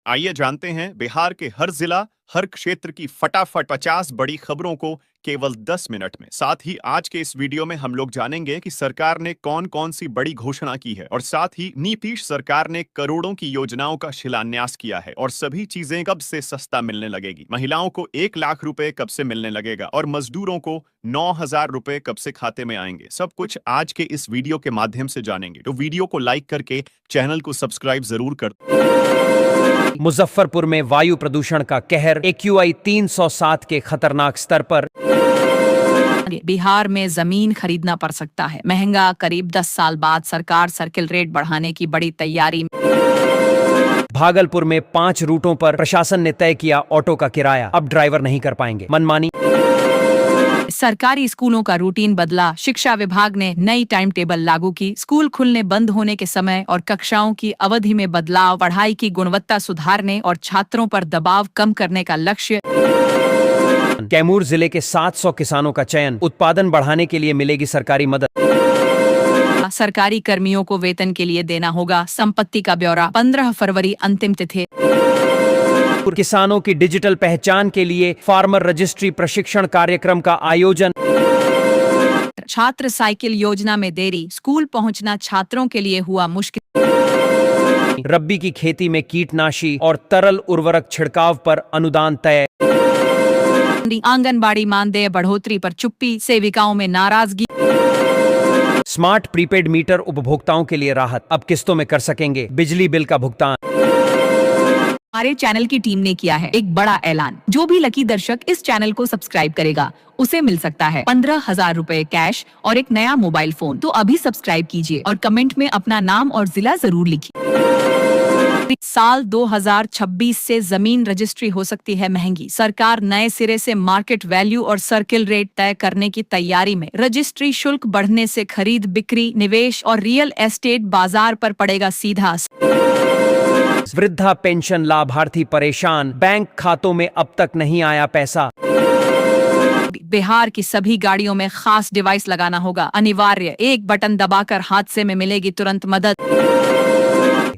आइए जानते हैं बिहार के हर जिला, हर क्षेत्र की फटाफट 50 बड़ी खबरों को केवल 10 मिनट में। साथ ही आज के इस वीडियो में हम लोग जानेंगे कि सरकार ने कौन-कौन सी बड़ी घोषणा की है और साथ ही नीतीश सरकार ने करोड़ों की योजनाओं का शिलान्यास किया है और सभी चीजें कब से सस्ता मिलने लगेगी। महिलाओं को 1 लाख रुपए कब से मिलने लगेगा और मजदूरों को 9,000 रुपए कब से खाते में आएंगे। सब कुछ आज के इस वीडियो के माध्यम से जानेंगे। तो वीडियो को लाइक करके चैनल को सब्सक्राइब जरूर कर। मुजफ्फरपुर में वायु प्रदूषण का कहर, AQI 307 के खतरनाक स्तर पर। बिहार में जमीन खरीदना पड़ सकता है महंगा, करीब 10 साल बाद सरकार सर्किल रेट बढ़ाने की बड़ी तैयारी। भागलपुर में 5 रूटों पर प्रशासन ने तय किया ऑटो का किराया, अब ड्राइवर नहीं कर पाएंगे मनमानी। सरकारी स्कूलों का रूटीन बदला, शिक्षा विभाग ने नई टाइम टेबल लागू की। स्कूल खुलने बंद होने के समय और कक्षाओं की अवधि में बदलाव, पढ़ाई की गुणवत्ता सुधारने और छात्रों पर दबाव कम करने का लक्ष्य। कैमूर जिले के 700 किसानों का चयन, उत्पादन बढ़ाने के लिए मिलेगी सरकारी मदद। सरकारी कर्मियों को वेतन के लिए देना होगा संपत्ति का ब्यौरा, 15 फरवरी अंतिम तिथि। किसानों की डिजिटल पहचान के लिए फार्मर रजिस्ट्री प्रशिक्षण कार्यक्रम का आयोजन। छात्र साइकिल योजना में देरी, स्कूल पहुंचना छात्रों के लिए हुआ मुश्किल। रब्बी की खेती में कीटनाशी और तरल उर्वरक छिड़काव पर अनुदान तय। आंगनबाड़ी मानदेय बढ़ोतरी पर चुप्पी, सेविकाओं में नाराजगी। स्मार्ट प्रीपेड मीटर उपभोक्ताओं के लिए राहत, अब किस्तों में कर सकेंगे बिजली बिल का भुगतान। हमारे चैनल की टीम ने किया है एक बड़ा ऐलान। जो भी लकी दर्शक इस चैनल को सब्सक्राइब करेगा उसे मिल सकता है 15,000 रुपए कैश और एक नया मोबाइल फोन। तो अभी सब्सक्राइब कीजिए और कमेंट में अपना नाम और जिला जरूर लिखिए। साल 2026 से जमीन रजिस्ट्री हो सकती है महंगी, सरकार नए सिरे से मार्केट वैल्यू और सर्किल रेट तय करने की तैयारी में। रजिस्ट्री शुल्क बढ़ने से खरीद बिक्री, निवेश और रियल एस्टेट बाजार पर पड़ेगा सीधा असर। वृद्धा पेंशन लाभार्थी परेशान, बैंक खातों में अब तक नहीं आया पैसा। बिहार की सभी गाड़ियों में खास डिवाइस लगाना होगा अनिवार्य, एक बटन दबाकर हादसे में मिलेगी तुरंत मदद।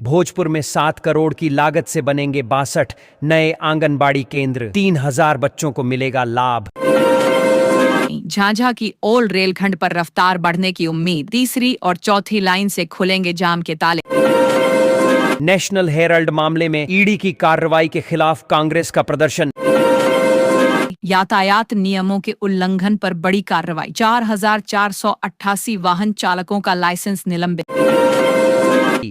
भोजपुर में 7 करोड़ की लागत से बनेंगे 62 नए आंगनबाड़ी केंद्र, 3,000 बच्चों को मिलेगा लाभ। झांझा की ओल्ड रेलखंड पर रफ्तार बढ़ने की उम्मीद, तीसरी और चौथी लाइन से खुलेंगे जाम के ताले। नेशनल हेराल्ड मामले में ईडी की कार्रवाई के खिलाफ कांग्रेस का प्रदर्शन। यातायात नियमों के उल्लंघन पर बड़ी कार्रवाई, 4,488 वाहन चालकों का लाइसेंस निलंबित।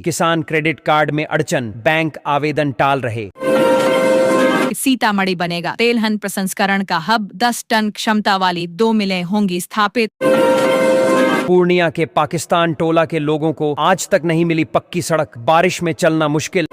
किसान क्रेडिट कार्ड में अड़चन, बैंक आवेदन टाल रहे। सीतामढ़ी बनेगा तेलहन प्रसंस्करण का हब, 10 टन क्षमता वाली 2 मिलें होंगी स्थापित। पूर्णिया के पाकिस्तान टोला के लोगों को आज तक नहीं मिली पक्की सड़क, बारिश में चलना मुश्किल।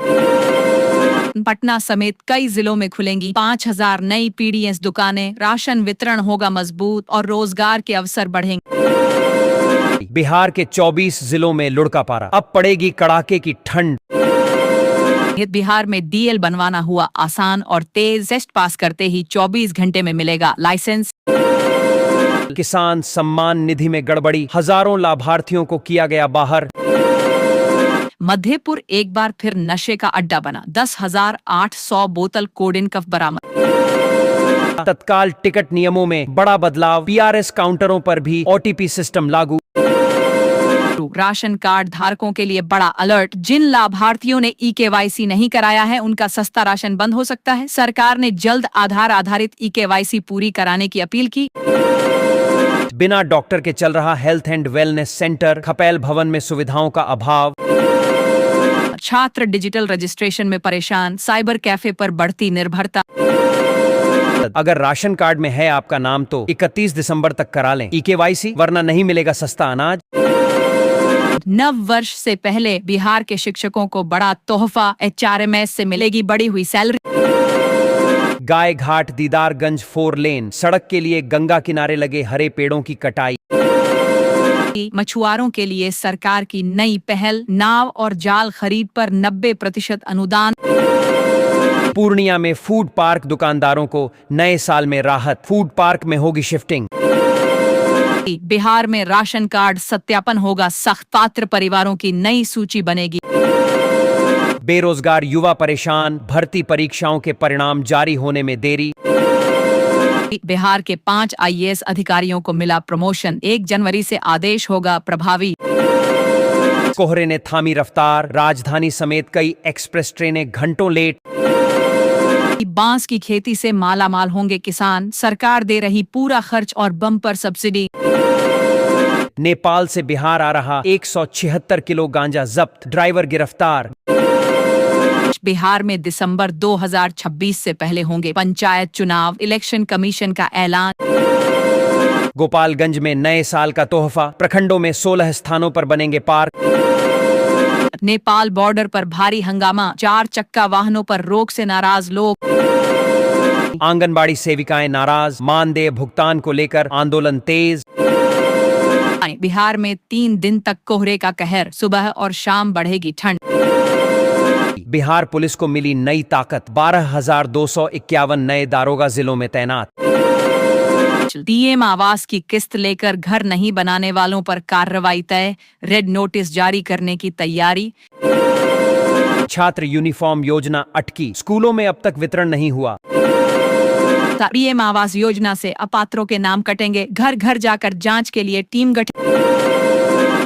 पटना समेत कई जिलों में खुलेंगी 5,000 नई PDS दुकानें, राशन वितरण होगा मजबूत और रोजगार के अवसर बढ़ेंगे। बिहार के 24 जिलों में लुढ़का पारा, अब पड़ेगी कड़ाके की ठंड। बिहार में DL बनवाना हुआ आसान और तेज, टेस्ट पास करते ही 24 घंटे में मिलेगा लाइसेंस। किसान सम्मान निधि में गड़बड़ी, हजारों लाभार्थियों को किया गया बाहर। मध्यपुर एक बार फिर नशे का अड्डा बना, 10,800 बोतल कोडेन कफ बरामद। तत्काल टिकट नियमों में बड़ा बदलाव, PRS काउंटरों पर भी OTP सिस्टम लागू। राशन कार्ड धारकों के लिए बड़ा अलर्ट, जिन लाभार्थियों ने eKYC नहीं कराया है उनका सस्ता राशन बंद हो सकता है। सरकार ने जल्द आधार आधारित eKYC पूरी कराने की अपील की। बिना डॉक्टर के चल रहा हेल्थ एंड वेलनेस सेंटर, खपेल भवन में सुविधाओं का अभाव। छात्र डिजिटल रजिस्ट्रेशन में परेशान, साइबर कैफे पर बढ़ती निर्भरता। अगर राशन कार्ड में है आपका नाम तो 31 दिसंबर तक करा लें eKYC, वरना नहीं मिलेगा सस्ता अनाज। नव वर्ष से पहले बिहार के शिक्षकों को बड़ा तोहफा, HRMS से मिलेगी बढ़ी हुई सैलरी। गाय घाट दीदारगंज 4 लेन सड़क के लिए गंगा किनारे लगे हरे पेड़ों की कटाई। मछुआरों के लिए सरकार की नई पहल, नाव और जाल खरीद पर 90% अनुदान। पूर्णिया में फूड पार्क दुकानदारों को नए साल में राहत, फूड पार्क में होगी शिफ्टिंग। बिहार में राशन कार्ड सत्यापन होगा सख्त, पात्र परिवारों की नई सूची बनेगी। बेरोजगार युवा परेशान, भर्ती परीक्षाओं के परिणाम जारी होने में देरी। बिहार के 5 आईएएस अधिकारियों को मिला प्रमोशन, 1 जनवरी से आदेश होगा प्रभावी। कोहरे ने थामी रफ्तार, राजधानी समेत कई एक्सप्रेस ट्रेनें घंटों लेट। बांस की खेती से मालामाल होंगे किसान, सरकार दे रही पूरा खर्च और बम्पर सब्सिडी। नेपाल से बिहार आ रहा 176 किलो गांजा जब्त, ड्राइवर गिरफ्तार। बिहार में दिसंबर 2026 से पहले होंगे पंचायत चुनाव, इलेक्शन कमीशन का ऐलान। गोपालगंज में नए साल का तोहफा, प्रखंडों में 16 स्थानों पर बनेंगे पार्क। नेपाल बॉर्डर पर भारी हंगामा, 4 चक्का वाहनों पर रोक से नाराज लोग। आंगनबाड़ी सेविकाएं नाराज, मानदेय भुगतान को लेकर आंदोलन तेज। बिहार में 3 दिन तक कोहरे का कहर, सुबह और शाम बढ़ेगी ठंड। बिहार पुलिस को मिली नई ताकत, 12,251 नए दारोगा जिलों में तैनात। पीएम आवास की किस्त लेकर घर नहीं बनाने वालों पर कार्रवाई तय, रेड नोटिस जारी करने की तैयारी। छात्र यूनिफॉर्म योजना अटकी, स्कूलों में अब तक वितरण नहीं हुआ। पीएम आवास योजना से अपात्रों के नाम कटेंगे, घर घर जाकर जांच के लिए टीम गठित।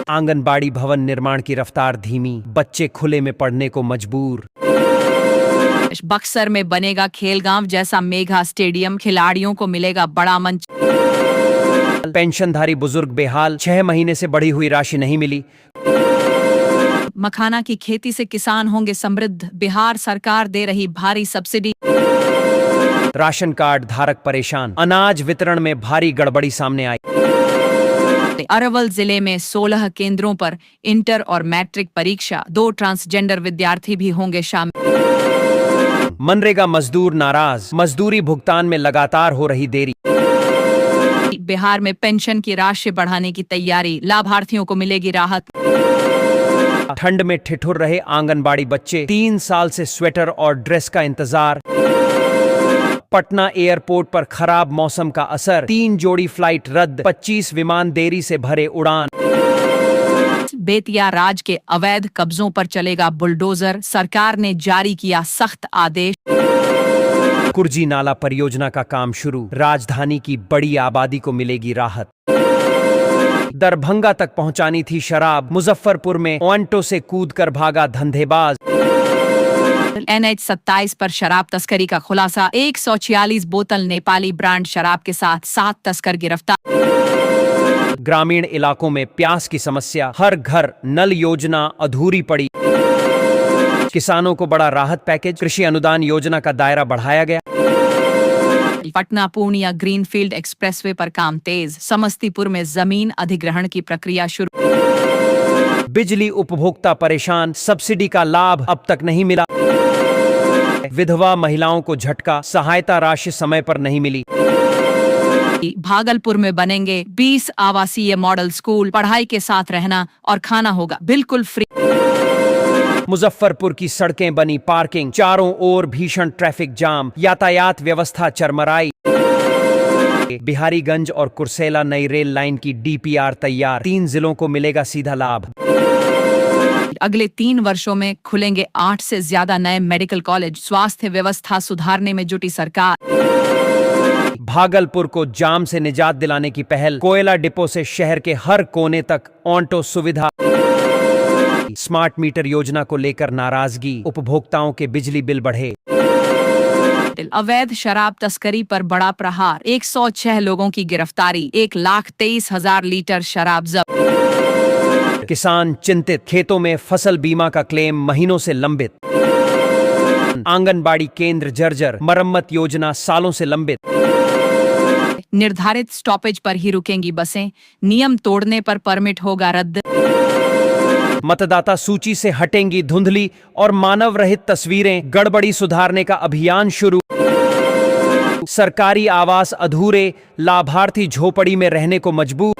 आंगनबाड़ी भवन निर्माण की रफ्तार धीमी, बच्चे खुले में पढ़ने को मजबूर। बक्सर में बनेगा खेलगांव जैसा मेगा स्टेडियम, खिलाड़ियों को मिलेगा बड़ा मंच। पेंशनधारी बुजुर्ग बेहाल, 6 महीने से बढ़ी हुई राशि नहीं मिली। मखाना की खेती से किसान होंगे समृद्ध, बिहार सरकार दे रही भारी सब्सिडी। राशन कार्ड धारक परेशान, अनाज वितरण में भारी गड़बड़ी सामने आई। अरवल जिले में 16 केंद्रों पर इंटर और मैट्रिक परीक्षा, 2 ट्रांसजेंडर विद्यार्थी भी होंगे शामिल। मनरेगा मजदूर नाराज, मजदूरी भुगतान में लगातार हो रही देरी। बिहार में पेंशन की राशि बढ़ाने की तैयारी, लाभार्थियों को मिलेगी राहत। ठंड में ठिठुर रहे आंगनबाड़ी बच्चे, 3 साल से स्वेटर और ड्रेस का इंतजार। पटना एयरपोर्ट पर खराब मौसम का असर, 3 जोड़ी फ्लाइट रद्द, 25 विमान देरी से भरे उड़ान। बेतिया राज के अवैध कब्जों पर चलेगा बुलडोजर, सरकार ने जारी किया सख्त आदेश। कुर्जी नाला परियोजना का काम शुरू, राजधानी की बड़ी आबादी को मिलेगी राहत। दरभंगा तक पहुंचानी थी शराब, मुजफ्फरपुर में ऑन्टो से कूदकर भागा धंधेबाज। NH 27 पर शराब तस्करी का खुलासा, 146 बोतल नेपाली ब्रांड शराब के साथ 7 तस्कर गिरफ्तार। ग्रामीण इलाकों में प्यास की समस्या, हर घर नल योजना अधूरी पड़ी। किसानों को बड़ा राहत पैकेज, कृषि अनुदान योजना का दायरा बढ़ाया गया। पटना पूर्णिया ग्रीनफील्ड एक्सप्रेसवे पर काम तेज, समस्तीपुर में जमीन अधिग्रहण की प्रक्रिया शुरू। बिजली उपभोक्ता परेशान, सब्सिडी का लाभ अब तक नहीं मिला। विधवा महिलाओं को झटका, सहायता राशि समय पर नहीं मिली। भागलपुर में बनेंगे 20 आवासीय मॉडल स्कूल, पढ़ाई के साथ रहना और खाना होगा बिल्कुल फ्री। मुजफ्फरपुर की सड़कें बनी पार्किंग, चारों ओर भीषण ट्रैफिक जाम, यातायात व्यवस्था चरमराई। बिहारीगंज और कुर्सेला नई रेल लाइन की DPR तैयार, 3 जिलों को मिलेगा सीधा लाभ। अगले 3 वर्षों में खुलेंगे 8 से ज्यादा नए मेडिकल कॉलेज, स्वास्थ्य व्यवस्था सुधारने में जुटी सरकार। भागलपुर को जाम से निजात दिलाने की पहल, कोयला डिपो से शहर के हर कोने तक ऑन्टो सुविधा। स्मार्ट मीटर योजना को लेकर नाराजगी, उपभोक्ताओं के बिजली बिल बढ़े। अवैध शराब तस्करी पर बड़ा प्रहार, 106 लोगों की गिरफ्तारी, 1,23,000 लीटर शराब जब्त। किसान चिंतित, खेतों में फसल बीमा का क्लेम महीनों से लंबित। आंगनबाड़ी केंद्र जर्जर, मरम्मत योजना सालों से लंबित। निर्धारित स्टॉपेज पर ही रुकेंगी बसें, नियम तोड़ने पर परमिट होगा रद्द। मतदाता सूची से हटेंगी धुंधली और मानव रहित तस्वीरें, गड़बड़ी सुधारने का अभियान शुरू। सरकारी आवास अधूरे, लाभार्थी झोपड़ी में रहने को मजबूर।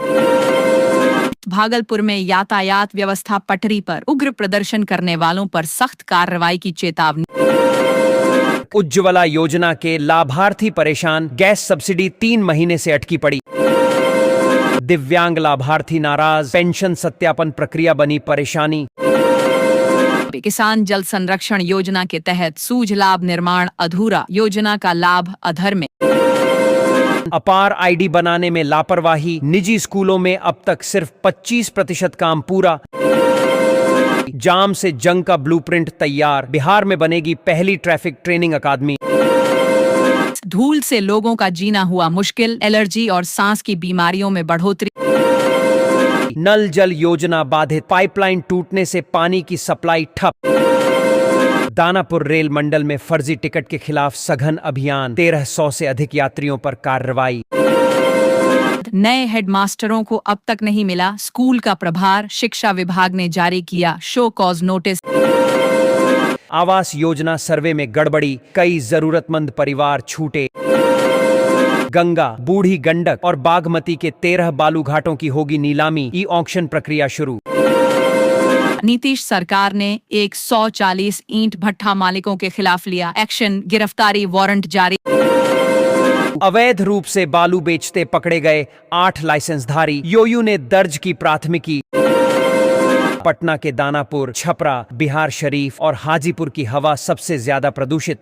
भागलपुर में यातायात व्यवस्था पटरी पर, उग्र प्रदर्शन करने वालों पर सख्त कार्रवाई की चेतावनी। उज्ज्वला योजना के लाभार्थी परेशान, गैस सब्सिडी 3 महीने से अटकी पड़ी। दिव्यांग लाभार्थी नाराज, पेंशन सत्यापन प्रक्रिया बनी परेशानी। किसान जल संरक्षण योजना के तहत सूझ लाभ निर्माण अधूरा, योजना का लाभ अधर में। अपार आईडी बनाने में लापरवाही, निजी स्कूलों में अब तक सिर्फ 25% काम पूरा। जाम से जंग का ब्लूप्रिंट तैयार, बिहार में बनेगी पहली ट्रैफिक ट्रेनिंग अकादमी। धूल से लोगों का जीना हुआ मुश्किल, एलर्जी और सांस की बीमारियों में बढ़ोतरी। नल जल योजना बाधित, पाइपलाइन टूटने से पानी की सप्लाई ठप। दानापुर रेल मंडल में फर्जी टिकट के खिलाफ सघन अभियान, 1300 से अधिक यात्रियों पर कार्रवाई। नए हेडमास्टरों को अब तक नहीं मिला स्कूल का प्रभार, शिक्षा विभाग ने जारी किया show cause notice. Awas Yojana सर्वे में गड़बड़ी, कई जरूरतमंद परिवार छूटे। गंगा, बूढ़ी गंडक और बागमती के 13 बालू घाटों की होगी नीलामी, ई ऑक्शन प्रक्रिया शुरू। नीतीश सरकार ने 140 ईंट भट्ठा मालिकों के खिलाफ लिया एक्शन, गिरफ्तारी वारंट जारी। अवैध रूप से बालू बेचते पकड़े गए 8 लाइसेंसधारी, योयू ने दर्ज की प्राथमिकी। पटना के दानापुर, छपरा, बिहार शरीफ और हाजीपुर की हवा सबसे ज्यादा प्रदूषित,